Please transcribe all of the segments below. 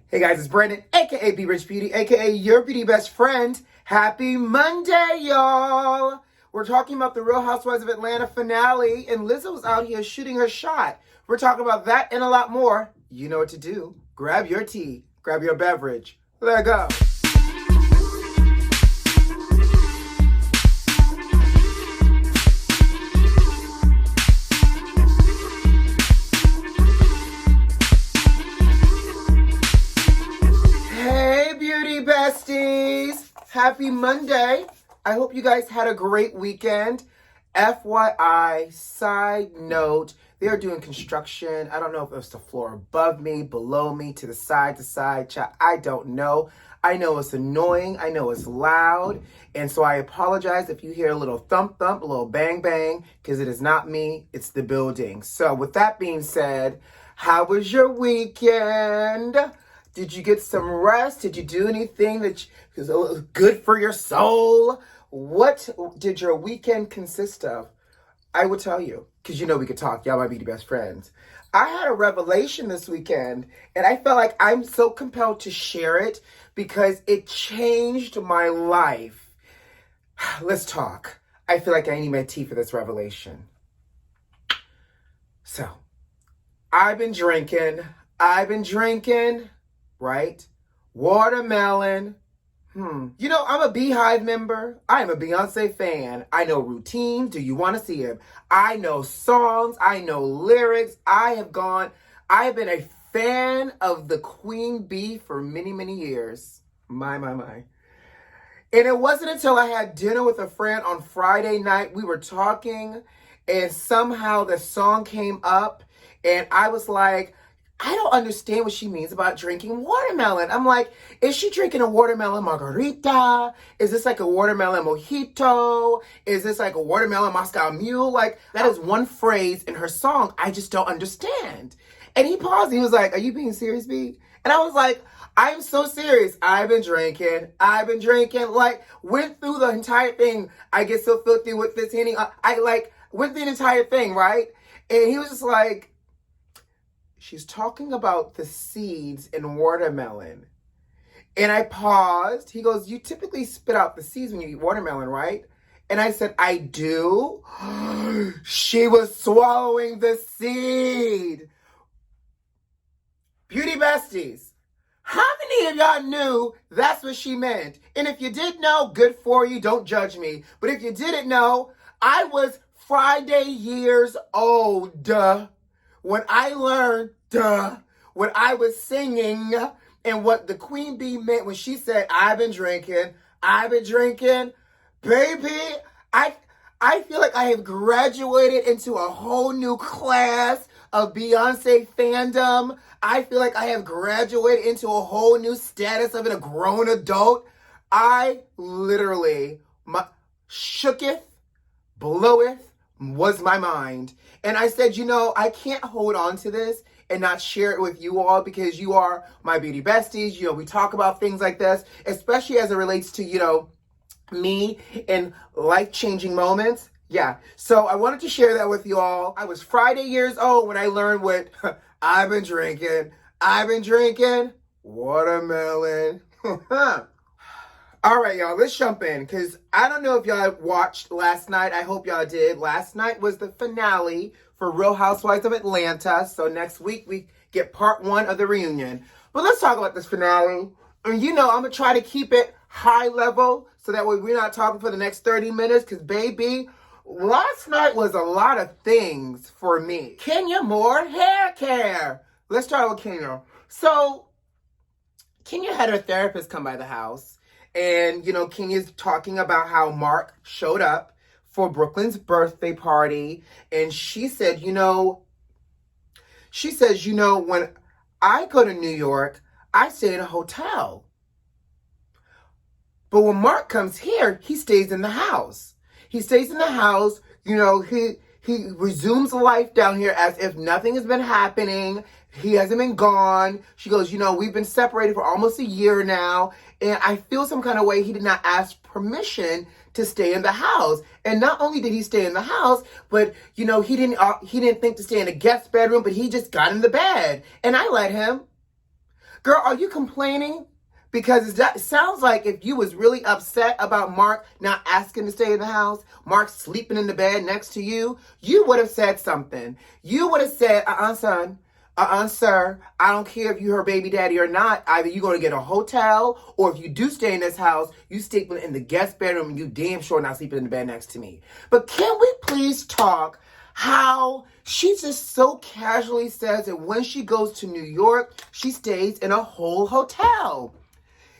Hey guys, it's Brandon, aka B.Rich Beauty, aka your beauty best friend. Happy Monday, y'all! We're talking about the Real Housewives of Atlanta finale, and Lizzo's out here shooting her shot. We're talking about that and a lot more. You know what to do. Grab your tea, grab your beverage. Let's go. Besties, happy Monday. I hope you guys had a great weekend. FYI, side note, they are doing construction. I don't know if it's the floor above me, below me, to side, child. I don't know. I know it's annoying. I know it's loud. And so I apologize if you hear a little thump, a little bang, because it is not me. It's the building. So with that being said, how was your weekend? Did you get some rest? Did you do anything that was good for your soul? What did your weekend consist of? I will tell you, because you know we could talk. Y'all might be the best friends. I had a revelation this weekend, and I felt like I'm so compelled to share it because it changed my life. Let's talk. I feel like I need my tea for this revelation. So, I've been drinking, right? Watermelon. You know, I'm a Beehive member. I am a Beyonce fan. I know routine. Do you want to see him? I know songs. I know lyrics. I have been a fan of the Queen Bee for many, many years. My. And it wasn't until I had dinner with a friend on Friday night, we were talking, and somehow the song came up, and I was like, I don't understand what she means about drinking watermelon. I'm like, is she drinking a watermelon margarita? Is this like a watermelon mojito? Is this like a watermelon Moscow Mule? Like, that is one phrase in her song I just don't understand. And he paused. He was like, are you being serious, B? And I was like, I'm so serious. I've been drinking. Like, went through the entire thing. I get so filthy with this Henny. I went through the entire thing, right? And he was just like, she's talking about the seeds in watermelon. And I paused. He goes, you typically spit out the seeds when you eat watermelon, right? And I said, I do. She was swallowing the seed. Beauty besties, how many of y'all knew that's what she meant? And if you did know, good for you. Don't judge me. But if you didn't know, I was Friday years old. When I learned, when I was singing, and what the Queen Bee meant when she said, I've been drinking, baby, I feel like I have graduated into a whole new class of Beyonce fandom. I feel like I have graduated into a whole new status of a grown adult. I literally, shooketh, bloweth, was my mind. And I said, you know, I can't hold on to this and not share it with you all because you are my beauty besties. You know, we talk about things like this, especially as it relates to, you know, me and life-changing moments. Yeah. So I wanted to share that with you all. I was Friday years old when I learned what I've been drinking watermelon. All right, y'all, let's jump in because I don't know if y'all watched last night. I hope y'all did. Last night was the finale for Real Housewives of Atlanta. So next week we get part 1 of the reunion. But let's talk about this finale. And you know, I'm going to try to keep it high level so that way we're not talking for the next 30 minutes because, baby, last night was a lot of things for me. Kenya Moore hair care. Let's start with Kenya. So Kenya had her therapist come by the house. And, you know, Kenya's talking about how Mark showed up for Brooklyn's birthday party. And she said, when I go to New York, I stay in a hotel. But when Mark comes here, he stays in the house. He resumes life down here as if nothing has been happening. He hasn't been gone. She goes, we've been separated for almost a year now. And I feel some kind of way he did not ask permission to stay in the house. And not only did he stay in the house, but, he didn't think to stay in a guest bedroom, but he just got in the bed. And I let him. Girl, are you complaining? Because that sounds like if you was really upset about Mark not asking to stay in the house, Mark sleeping in the bed next to you, you would have said something. You would have said, son, sir, I don't care if you're her baby daddy or not. Either you're going to get a hotel, or if you do stay in this house, you sleeping in the guest bedroom and you damn sure not sleeping in the bed next to me. But can we please talk how she just so casually says that when she goes to New York, she stays in a whole hotel?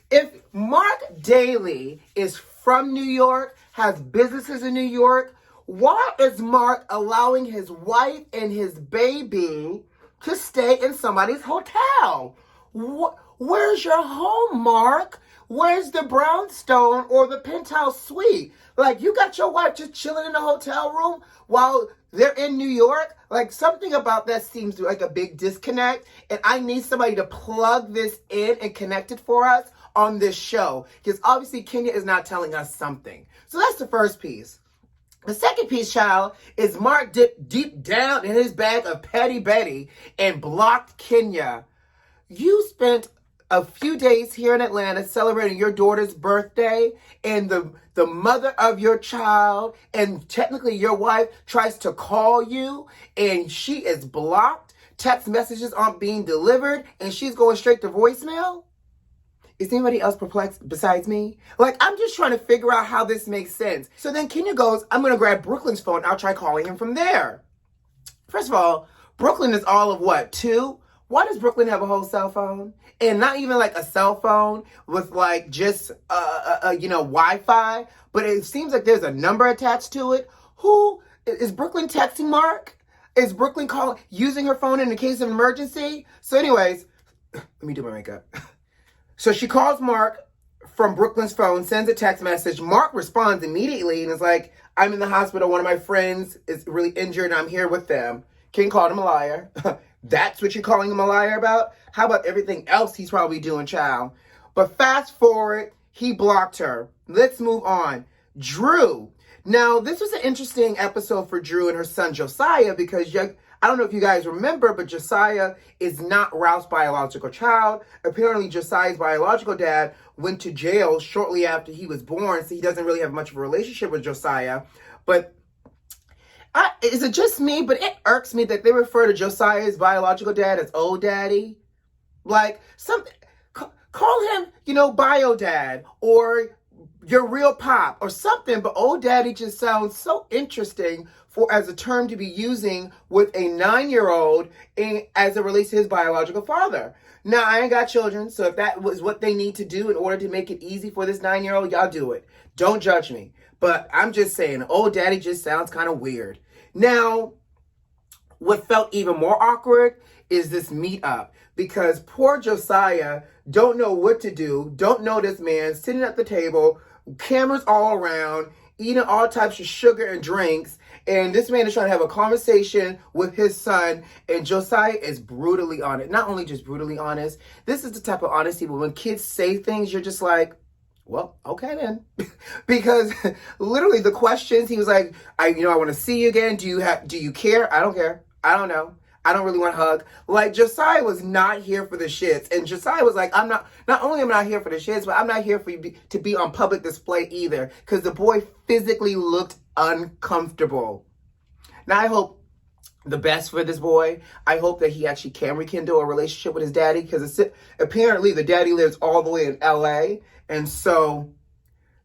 If Mark Daly is from New York, has businesses in New York, why is Mark allowing his wife and his baby to stay in somebody's hotel? Where's your home, Mark? Where's the brownstone or the penthouse suite? Like, you got your wife just chilling in a hotel room while they're in New York? Like, something about that seems like a big disconnect, and I need somebody to plug this in and connect it for us on this show, because obviously Kenya is not telling us something. So that's the first piece. The second piece, child, is Mark dipped deep down in his bag of Petty Betty and blocked Kenya. You spent a few days here in Atlanta celebrating your daughter's birthday, and the mother of your child and technically your wife tries to call you, and she is blocked. Text messages aren't being delivered, and she's going straight to voicemail. Is anybody else perplexed besides me? Like, I'm just trying to figure out how this makes sense. So then Kenya goes, I'm going to grab Brooklyn's phone. I'll try calling him from there. First of all, Brooklyn is all of what, 2? Why does Brooklyn have a whole cell phone? And not even like a cell phone with like just, Wi-Fi. But it seems like there's a number attached to it. Who is Brooklyn texting Mark? Is Brooklyn using her phone in the case of emergency? So anyways, let me do my makeup. So she calls Mark from Brooklyn's phone, sends a text message. Mark responds immediately and is like, I'm in the hospital. One of my friends is really injured and I'm here with them. King called him a liar. That's what you're calling him a liar about? How about everything else he's probably doing, child? But fast forward, he blocked her. Let's move on. Drew. Now, this was an interesting episode for Drew and her son Josiah, because I don't know if you guys remember, but Josiah is not Ralph's biological child. Apparently, Josiah's biological dad went to jail shortly after he was born, so he doesn't really have much of a relationship with Josiah. But is it just me? But it irks me that they refer to Josiah's biological dad as old daddy. Like, call him, bio dad, or your real pop, or something. But old daddy just sounds so interesting as a term to be using with a 9-year-old as it relates to his biological father. Now, I ain't got children, so if that was what they need to do in order to make it easy for this 9-year-old, y'all do it. Don't judge me. But I'm just saying, old daddy just sounds kind of weird. Now, what felt even more awkward is this meetup, because poor Josiah don't know what to do, don't know this man, sitting at the table, cameras all around, eating all types of sugar and drinks, and this man is trying to have a conversation with his son, and Josiah is brutally honest. Not only just brutally honest, this is the type of honesty where when kids say things, you're just like, well, okay then. Because literally the questions, he was like, I want to see you again. Do you care? I don't care. I don't know. I don't really want to hug. Like, Josiah was not here for the shits. And Josiah was like, not only am I not here for the shits, but I'm not here for you to be on public display either. Because the boy physically looked uncomfortable. Now, I hope the best for this boy. I hope that he actually can rekindle a relationship with his daddy, because apparently the daddy lives all the way in LA. And so,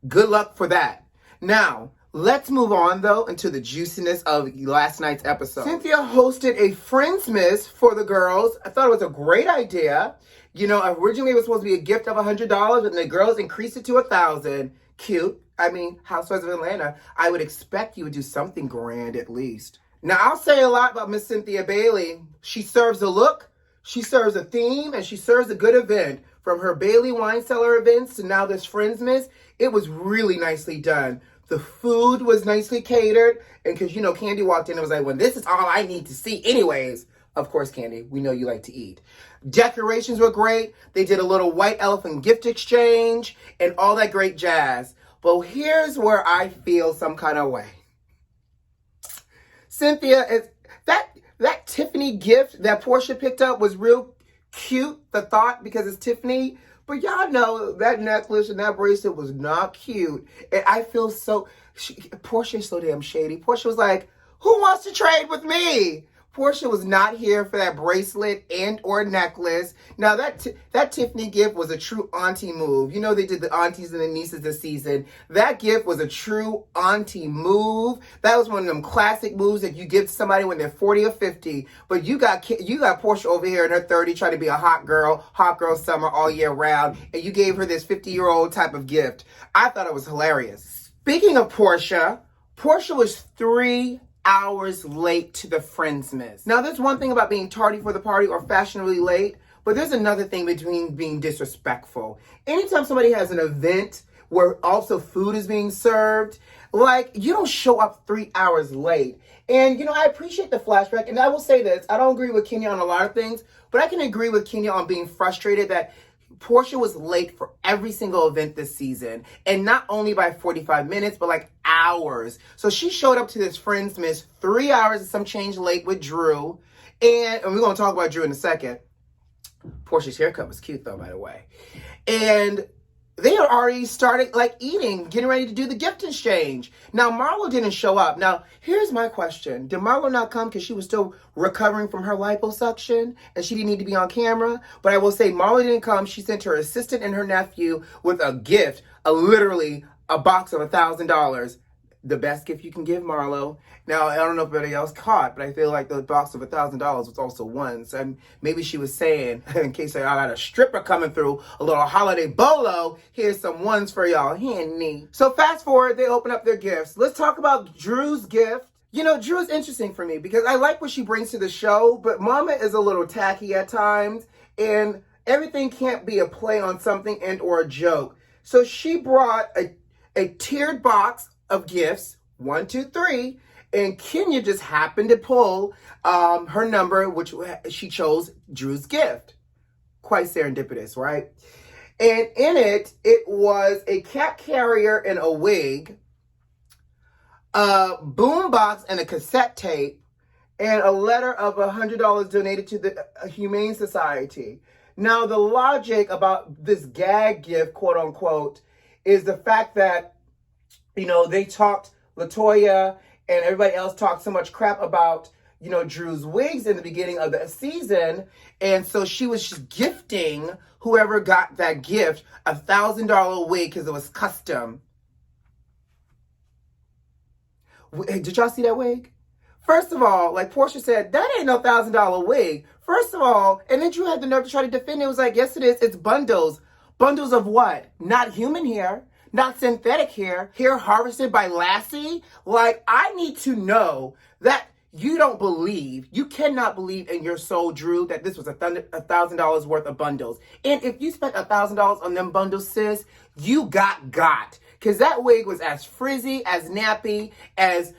good luck for that. Now, let's move on, though, into the juiciness of last night's episode. Cynthia hosted a Friendsmas for the girls. I thought it was a great idea. Originally it was supposed to be a gift of $100, but the girls increased it to $1,000. Cute. I mean, Housewives of Atlanta, I would expect you would do something grand at least. Now, I'll say a lot about Miss Cynthia Bailey. She serves a look, she serves a theme, and she serves a good event. From her Bailey Wine Cellar events to now this Friendsmas, it was really nicely done. The food was nicely catered. And because, Candy walked in and was like, well, this is all I need to see anyways. Of course, Candy, we know you like to eat. Decorations were great. They did a little white elephant gift exchange and all that great jazz. But here's where I feel some kind of way. Cynthia, that Tiffany gift that Portia picked up was real cute, the thought, because it's Tiffany. But y'all know that necklace and that bracelet was not cute. And I feel so... Portia is so damn shady. Portia was like, who wants to trade with me? Portia was not here for that bracelet and or necklace. Now, that Tiffany gift was a true auntie move. You know they did the aunties and the nieces this season. That gift was a true auntie move. That was one of them classic moves that you give to somebody when they're 40 or 50. But you got Portia over here in her 30 trying to be a hot girl summer all year round. And you gave her this 50-year-old type of gift. I thought it was hilarious. Speaking of Portia was 3 hours late to the Friendsmas. Now, there's one thing about being tardy for the party or fashionably late, but there's another thing between being disrespectful. Anytime somebody has an event where also food is being served, like, you don't show up 3 hours late. And, you know, I appreciate the flashback, and I will say this, I don't agree with Kenya on a lot of things, but I can agree with Kenya on being frustrated that Portia was late for every single event this season, and not only by 45 minutes, but like hours. So she showed up to this Friendsmas 3 hours and some change late with Drew, and we're going to talk about Drew in a second. Portia's haircut was cute though, by the way. And they had already started like eating, getting ready to do the gift exchange. Now, Marlo didn't show up. Now, here's my question. Did Marlo not come because she was still recovering from her liposuction and she didn't need to be on camera? But I will say Marlo didn't come. She sent her assistant and her nephew with a gift, literally a box of $1,000. The best gift you can give Marlo. Now, I don't know if anybody else caught, but I feel like the box of $1,000 was also ones. And maybe she was saying, in case I got a stripper coming through, a little holiday bolo, here's some ones for y'all. Henny. So fast forward, they open up their gifts. Let's talk about Drew's gift. You know, Drew is interesting for me because I like what she brings to the show, but Mama is a little tacky at times, and everything can't be a play on something and or a joke. So she brought a tiered box of gifts, 1, 2, 3, and Kenya just happened to pull her number, which she chose Drew's gift. Quite serendipitous, right? And in it was a cat carrier and a wig, a boom box and a cassette tape, and a letter of $100 donated to the Humane Society. Now, the logic about this gag gift, quote unquote, is the fact that, you know, they talked, LaToya and everybody else talked so much crap about, you know, Drew's wigs in the beginning of the season. And so she was just gifting whoever got that gift a $1,000 wig because it was custom. Did y'all see that wig? First of all, like Portia said, that ain't no $1,000 wig. First of all, and then Drew had the nerve to try to defend it. It was like, yes, it is. It's bundles. Bundles of what? Not human hair. Not synthetic hair harvested by Lassie. Like, I need to know that you cannot believe in your soul, Drew, that this was $1,000 worth of bundles. And if you spent $1,000 on them bundles, sis, you got. Because that wig was as frizzy, as nappy, as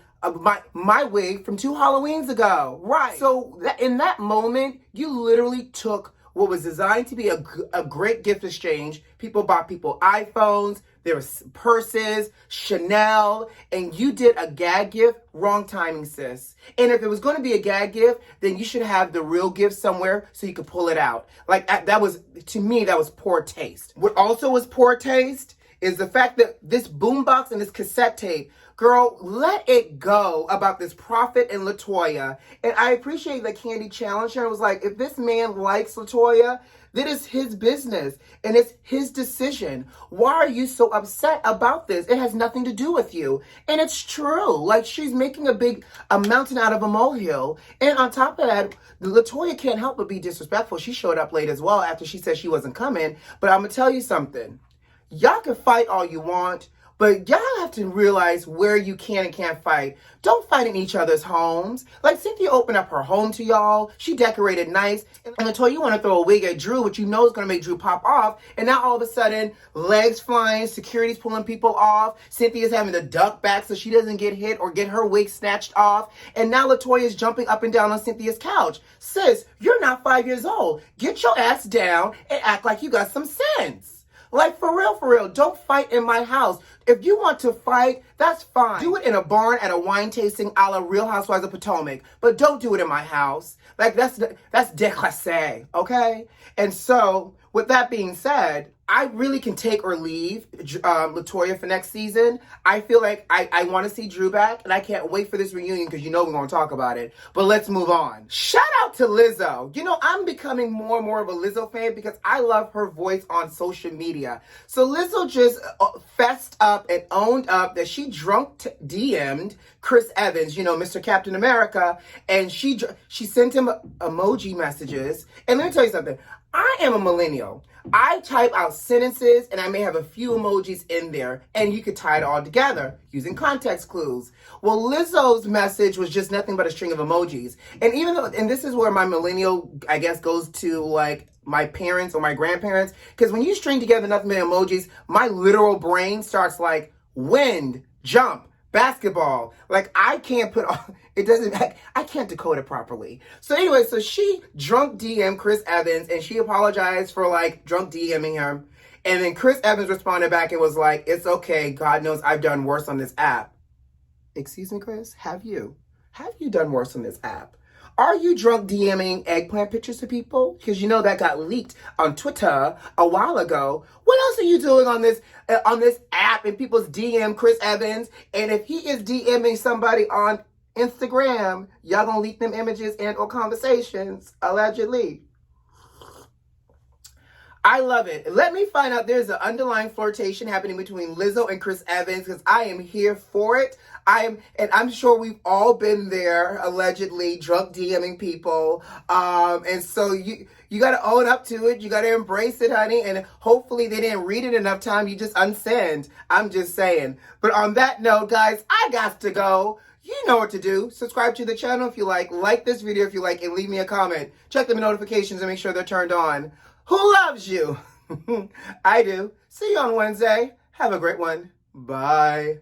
my wig from 2 Halloweens ago. Right. So in that moment, you literally took what was designed to be a great gift exchange. People bought people iPhones, there was purses, Chanel, and you did a gag gift. Wrong timing, sis. And if it was going to be a gag gift, then you should have the real gift somewhere so you could pull it out. Like, that was, to me, that was poor taste. What also was poor taste is the fact that this boombox and this cassette tape, girl, let it go about this Prophet and LaToya. And I appreciate that Candy challenged her and was like, if this man likes LaToya, that is his business and it's his decision. Why are you so upset about this? It has nothing to do with you. And it's true. Like, she's making a mountain out of a molehill. And on top of that, LaToya can't help but be disrespectful. She showed up late as well after she said she wasn't coming. But I'm going to tell you something. Y'all can fight all you want, but y'all have to realize where you can and can't fight. Don't fight in each other's homes. Like, Cynthia opened up her home to y'all. She decorated nice. And LaToya, you want to throw a wig at Drew, which you know is going to make Drew pop off. And now all of a sudden, legs flying, security's pulling people off. Cynthia's having to duck back so she doesn't get hit or get her wig snatched off. And now LaToya's jumping up and down on Cynthia's couch. Sis, you're not 5 years old. Get your ass down and act like you got some sense. Like, for real, don't fight in my house. If you want to fight, that's fine. Do it in a barn at a wine tasting a la Real Housewives of Potomac, but don't do it in my house. Like, that's déclassé, okay? And so, with that being said, I really can take or leave LaToya for next season. I feel like I want to see Drew back, and I can't wait for this reunion because you know we're going to talk about it. But let's move on. Shout out to Lizzo. You know, I'm becoming more and more of a Lizzo fan because I love her voice on social media. So Lizzo just fessed up and owned up that she drunk DM'd Chris Evans, you know, Mr. Captain America, and she sent him emoji messages. And let me tell you something. I am a millennial. I type out sentences and I may have a few emojis in there and you could tie it all together using context clues. Well, Lizzo's message was just nothing but a string of emojis. And even though, and this is where my millennial, I guess, goes to like my parents or my grandparents, because when you string together nothing but emojis, my literal brain starts like wind, jump, basketball. Like I can't put all, it doesn't, I can't decode it properly. So anyway, so she drunk DM Chris Evans and she apologized for like drunk DMing her. And then Chris Evans responded back and was like, it's okay. God knows I've done worse on this app. Excuse me, Chris, have you? Have you done worse on this app? Are you drunk DMing eggplant pictures to people? Because you know that got leaked on Twitter a while ago. What else are you doing on this app and people's DM Chris Evans? And if he is DMing somebody on Instagram, y'all gonna leak them images and or conversations, allegedly. I love it. Let me find out there's an underlying flirtation happening between Lizzo and Chris Evans because I am here for it. I'm sure we've all been there, allegedly, drunk DMing people. And so you got to own up to it. You got to embrace it, honey. And hopefully they didn't read it enough time. You just unsend. I'm just saying. But on that note, guys, I got to go. You know what to do. Subscribe to the channel if you like this video if you like, and leave me a comment. Check the notifications and make sure they're turned on. Who loves you? I do. See you on Wednesday. Have a great one. Bye.